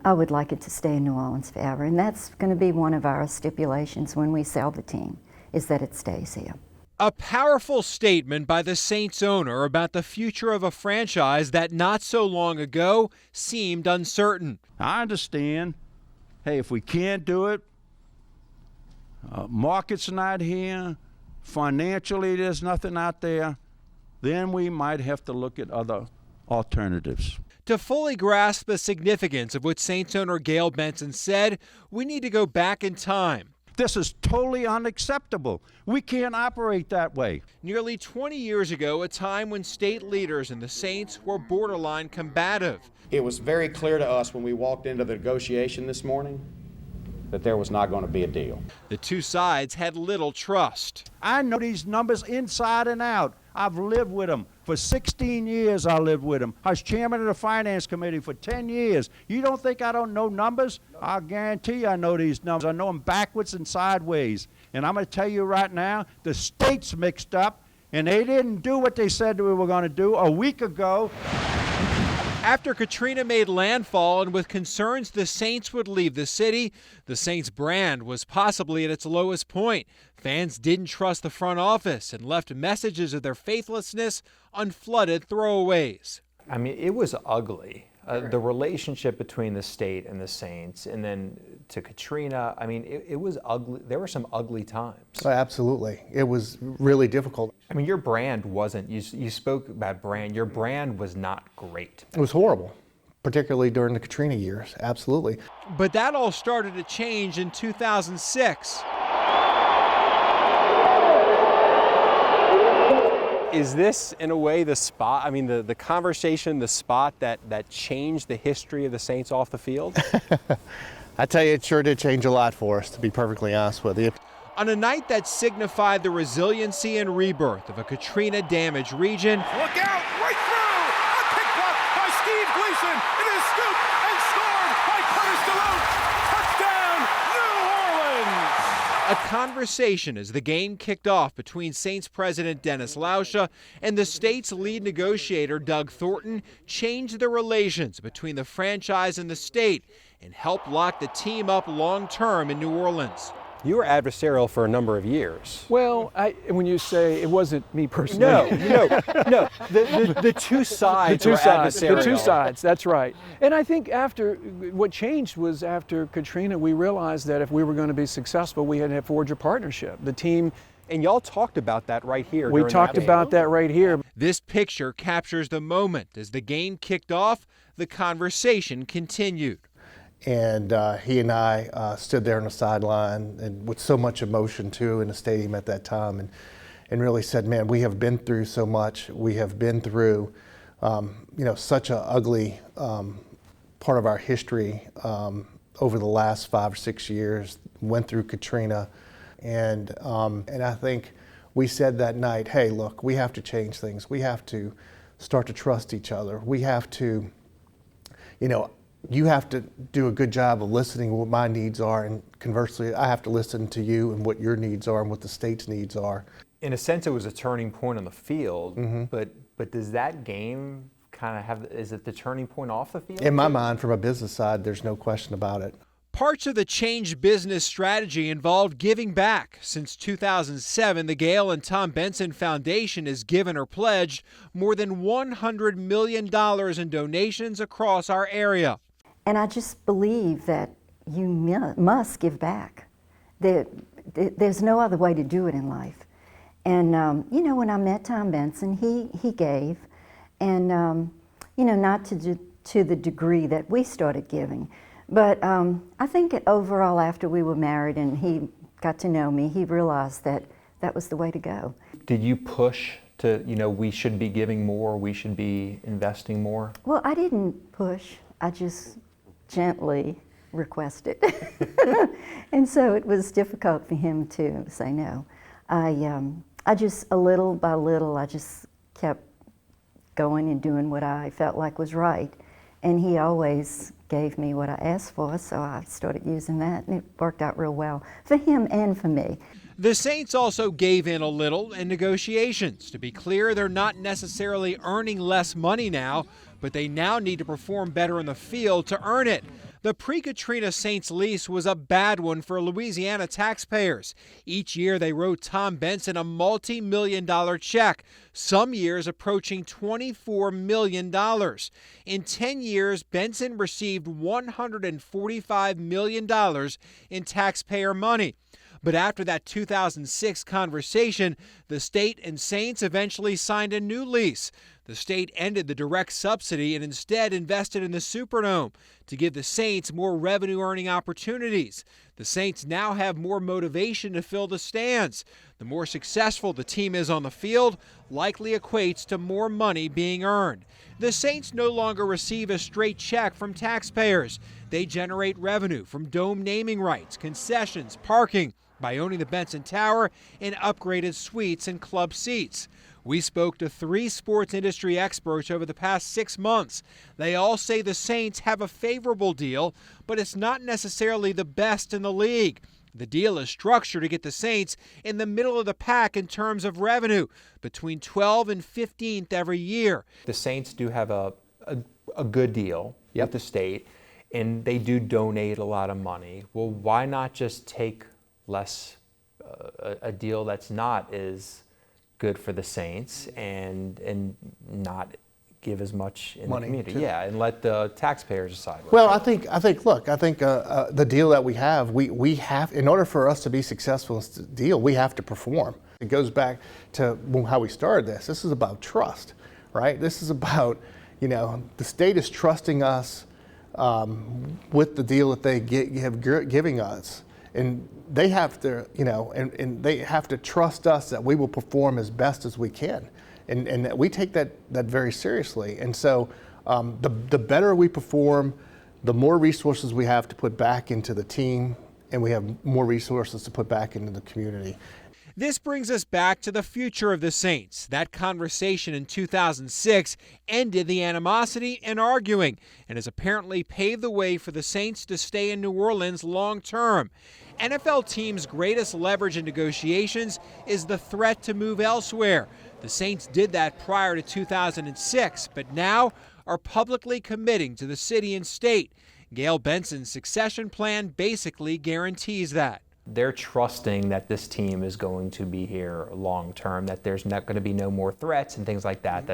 I would like it to stay in New Orleans forever, and that's going to be one of our stipulations when we sell the team, is that it stays here. A powerful statement by the Saints owner about the future of a franchise that not so long ago seemed uncertain. I understand. Hey, if we can't do it, market's not here, financially there's nothing out there, then we might have to look at other alternatives. To fully grasp the significance of what Saints owner Gail Benson said, we need to go back in time. This is totally unacceptable. We can't operate that way. Nearly 20 years ago, a time when state leaders and the Saints were borderline combative. It was very clear to us when we walked into the negotiation this morning that there was not going to be a deal. The two sides had little trust. I know these numbers inside and out. I've lived with them. For 16 years I lived with them. I was chairman of the finance committee for 10 years. You don't think I don't know numbers? I'll guarantee you I know these numbers. I know them backwards and sideways. And I'm going to tell you right now, the state's mixed up, and they didn't do what they said we were going to do a week ago. After Katrina made landfall and with concerns the Saints would leave the city, the Saints brand was possibly at its lowest point. Fans didn't trust the front office and left messages of their faithlessness on flooded throwaways. I mean, it was ugly. The relationship between the state and the Saints, and then to Katrina, I mean, it was ugly. There were some ugly times. Oh, absolutely. It was really difficult. I mean, your brand wasn't, you spoke about brand, your brand was not great. It was horrible, particularly during the Katrina years, absolutely. But that all started to change in 2006. Is this, in a way, the spot, I mean, the conversation, the spot that changed the history of the Saints off the field? I tell you, it sure did change a lot for us, to be perfectly honest with you. On a night that signified the resiliency and rebirth of a Katrina-damaged region, look out, right through! A pick block by Steve Gleason. It is scooped and scored by Curtis DeLoach. Touchdown, New Orleans! a conversation as the game kicked off between Saints president Dennis Lauscha and the state's lead negotiator Doug Thornton changed the relations between the franchise and the state and helped lock the team up long-term in New Orleans. You were adversarial for a number of years. Well, when you say it wasn't me personally. No. The two sides were adversarial. The two sides, that's right. And I think what changed was after Katrina, we realized that if we were going to be successful, we had to forge a partnership. The team. And y'all talked about that right here. We talked about that right here. This picture captures the moment. As the game kicked off, the conversation continued. And he and I stood there on the sideline and with so much emotion too in the stadium at that time and really said, man, we have been through so much. We have been through such an ugly part of our history over the last 5 or 6 years, went through Katrina. And I think we said that night, hey, look, we have to change things. We have to start to trust each other. We have to, you have to do a good job of listening to what my needs are, and conversely, I have to listen to you and what your needs are and what the state's needs are. In a sense, it was a turning point on the field, but does that game kind of is it the turning point off the field? In my mind, from a business side, there's no question about it. Parts of the changed business strategy involved giving back. Since 2007, the Gail and Tom Benson Foundation has given or pledged more than $100 million in donations across our area. And I just believe that you must give back. There's no other way to do it in life. And, when I met Tom Benson, he gave, and, not to the degree that we started giving. But I think overall, after we were married and he got to know me, he realized that that was the way to go. Did you push to, we should be giving more, we should be investing more? Well, I didn't push. I just gently requested. And so it was difficult for him to say no. I just, little by little, I just kept going and doing what I felt like was right. And he always gave me what I asked for, so I started using that, and it worked out real well for him and for me. The Saints also gave in a little in negotiations. To be clear, they're not necessarily earning less money now, but they now need to perform better in the field to earn it. The pre-Katrina Saints lease was a bad one for Louisiana taxpayers. Each year they wrote Tom Benson a multi-million-dollar check, some years approaching $24 million. In 10 years, Benson received $145 million in taxpayer money. But after that 2006 conversation, the state and Saints eventually signed a new lease. The state ended the direct subsidy and instead invested in the Superdome to give the Saints more revenue-earning opportunities. The Saints now have more motivation to fill the stands. The more successful the team is on the field likely equates to more money being earned. The Saints no longer receive a straight check from taxpayers. They generate revenue from dome naming rights, concessions, parking, by owning the Benson Tower and upgraded suites and club seats. We spoke to 3 sports industry experts over the past 6 months. They all say the Saints have a favorable deal, but it's not necessarily the best in the league. The deal is structured to get the Saints in the middle of the pack in terms of revenue, between 12th and 15th every year. The Saints do have a good deal with the state, and they do donate a lot of money. Well, why not just take less, a deal that's not as good for the Saints and not give as much in Money the community? to- Yeah, and let the taxpayers decide. Well, I think the deal that we have, we have, in order for us to be successful in this deal, we have to perform. It goes back to how we started this. This is about trust, right? This is about, the state is trusting us with the deal that they giving us. And they have to, and they have to trust us that we will perform as best as we can. And that we take that very seriously. And so the better we perform, the more resources we have to put back into the team, and we have more resources to put back into the community. This brings us back to the future of the Saints. That conversation in 2006 ended the animosity and arguing and has apparently paved the way for the Saints to stay in New Orleans long term. NFL teams' greatest leverage in negotiations is the threat to move elsewhere. The Saints did that prior to 2006, but now are publicly committing to the city and state. Gail Benson's succession plan basically guarantees that. They're trusting that this team is going to be here long term, that there's not going to be no more threats and things like that.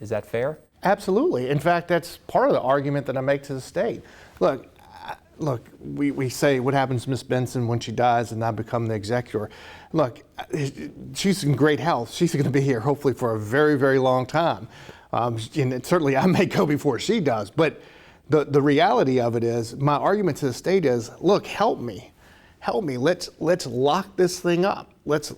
Is that fair? Absolutely. In fact, that's part of the argument that I make to the state. Look, we say what happens to Miss Benson when she dies and I become the executor. Look, she's in great health. She's going to be here hopefully for a very, very long time. And certainly I may go before she does. But the reality of it is, my argument to the state is, look, help me. Let's lock this thing up. Let's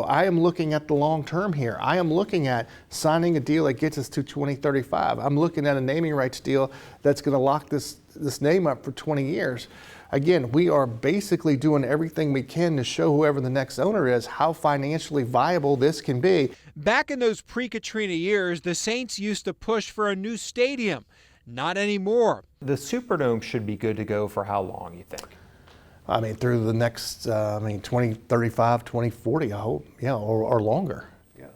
I am looking at the long term here. I am looking at signing a deal that gets us to 2035. I'm looking at a naming rights deal that's going to lock this name up for 20 years. Again, we are basically doing everything we can to show whoever the next owner is how financially viable this can be. Back in those pre-Katrina years, the Saints used to push for a new stadium. Not anymore. The Superdome should be good to go for how long, you think? I mean, through the next, 2035, 2040, I hope, or longer.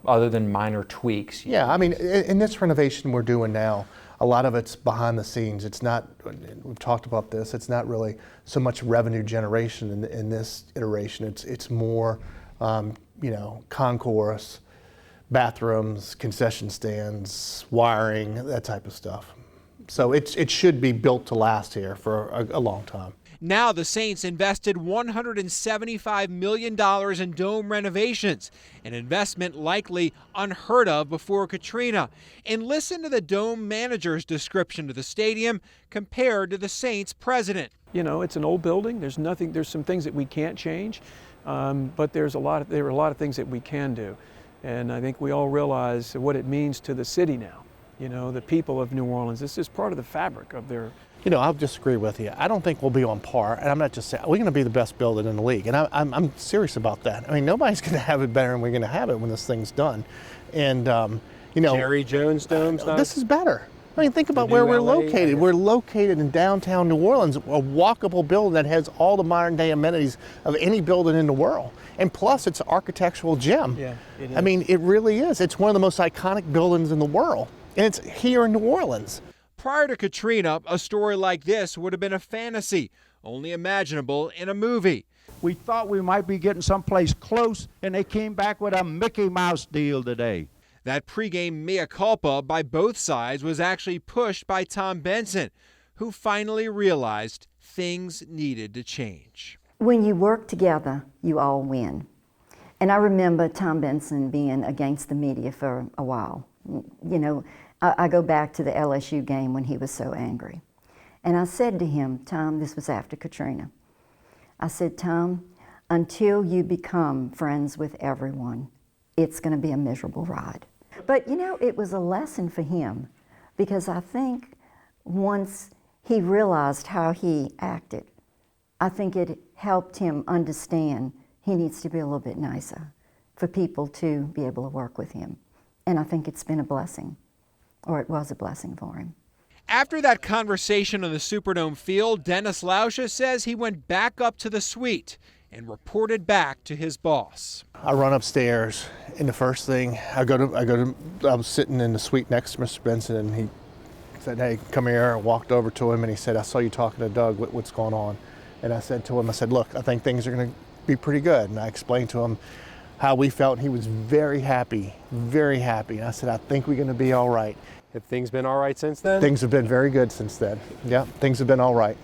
Other than minor tweaks. Yeah, I mean, in this renovation we're doing now, a lot of it's behind the scenes. It's not, we've talked about this, it's not really so much revenue generation in this iteration. It's more, concourse, bathrooms, concession stands, wiring, that type of stuff. So it should be built to last here for a long time. Now the Saints invested $175 million in dome renovations, an investment likely unheard of before Katrina. And listen to the dome manager's description of the stadium compared to the Saints president. It's an old building. There's some things that we can't change, but there are a lot of things that we can do. And I think we all realize what it means to the city now. The people of New Orleans. This is part of the fabric of their. I'll disagree with you. I don't think we'll be on par, and I'm not just saying we're going to be the best building in the league, and I'm serious about that. I mean, nobody's going to have it better than we're going to have it when this thing's done. And Jerry Jones Dome's not. This is better. I mean, think about where we're located. We're located in downtown New Orleans, a walkable building that has all the modern day amenities of any building in the world. And plus, it's an architectural gem. Yeah, it is. I mean, it really is. It's one of the most iconic buildings in the world, and it's here in New Orleans. Prior to Katrina, a story like this would have been a fantasy, only imaginable in a movie. We thought we might be getting someplace close, and they came back with a Mickey Mouse deal today. That pregame mea culpa by both sides was actually pushed by Tom Benson, who finally realized things needed to change. When you work together, you all win. And I remember Tom Benson being against the media for a while. You know, I go back to the LSU game when he was so angry. And I said to him, Tom, this was after Katrina, I said, Tom, until you become friends with everyone, it's going to be a miserable ride. But you know, it was a lesson for him, because I think once he realized how he acted, I think it helped him understand he needs to be a little bit nicer for people to be able to work with him. And I think it's been a blessing, or it was a blessing for him. After that conversation on the Superdome field, Dennis Lauscha says he went back up to the suite and reported back to his boss. I run upstairs, and the first thing I was sitting in the suite next to Mr. Benson, and he said, "Hey, come here." I walked over to him, and he said, "I saw you talking to Doug. What's going on?" And I said to him, "Look, I think things are going to be pretty good." And I explained to him how we felt, and he was very happy, very happy. And I said, "I think we're going to be all right." Have things been all right since then? Things have been very good since then. Yeah, things have been all right.